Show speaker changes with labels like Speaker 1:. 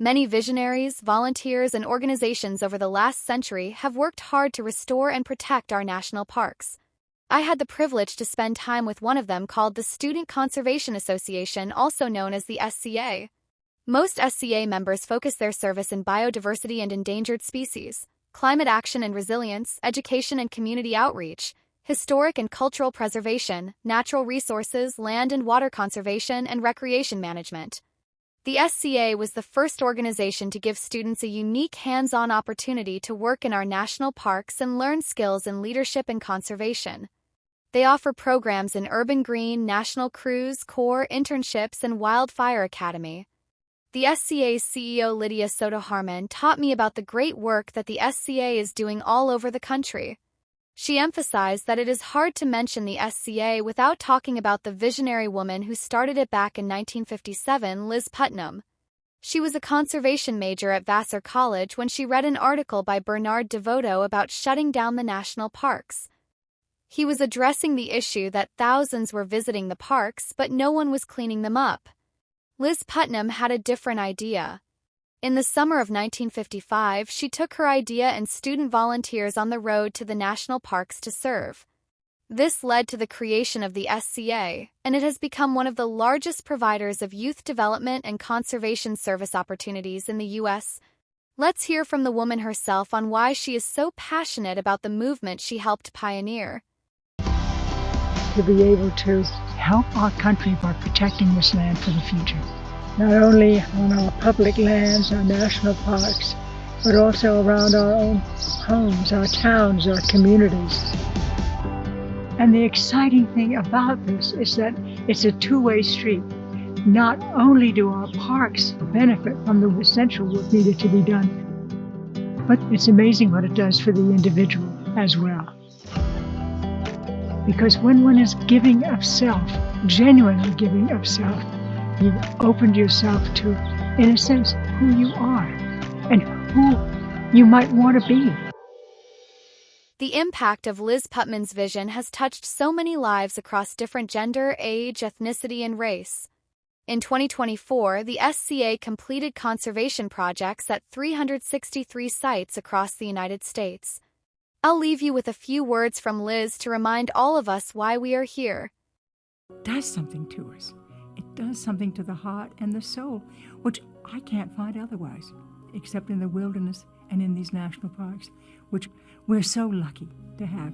Speaker 1: Many visionaries, volunteers, and organizations over the last century have worked hard to restore and protect our national parks. I had the privilege to spend time with one of them called the Student Conservation Association, also known as the SCA. Most SCA members focus their service in biodiversity and endangered species, climate action and resilience, education and community outreach, historic and cultural preservation, natural resources, land and water conservation, and recreation management. The SCA was the first organization to give students a unique hands-on opportunity to work in our national parks and learn skills in leadership and conservation. They offer programs in Urban Green, National Cruise, Corps, internships, and Wildfire Academy. The SCA's CEO Lydia Soto-Harmon taught me about the great work that the SCA is doing all over the country. She emphasized that it is hard to mention the SCA without talking about the visionary woman who started it back in 1957, Liz Putnam. She was a conservation major at Vassar College when she read an article by Bernard DeVoto about shutting down the national parks. He was addressing the issue that thousands were visiting the parks, but no one was cleaning them up. Liz Putnam had a different idea. In the summer of 1955, she took her idea and student volunteers on the road to the national parks to serve. This led to the creation of the SCA, and it has become one of the largest providers of youth development and conservation service opportunities in the U.S. Let's hear from the woman herself on why she is so passionate about the movement she helped pioneer.
Speaker 2: To be able to help our country by protecting this land for the future. Not only on our public lands, our national parks, but also around our own homes, our towns, our communities. And the exciting thing about this is that it's a two-way street. Not only do our parks benefit from the essential work needed to be done, but it's amazing what it does for the individual as well. Because when one is giving of self, genuinely giving of self, you've opened yourself to, in a sense, who you are and who you might want to be.
Speaker 1: The impact of Liz Putnam's vision has touched so many lives across different gender, age, ethnicity, and race. In 2024, the SCA completed conservation projects at 363 sites across the United States. I'll leave you with a few words from Liz to remind all of us why we are here.
Speaker 2: It does something to us. It does something to the heart and the soul, which I can't find otherwise, except in the wilderness and in these national parks, which we're so lucky to have.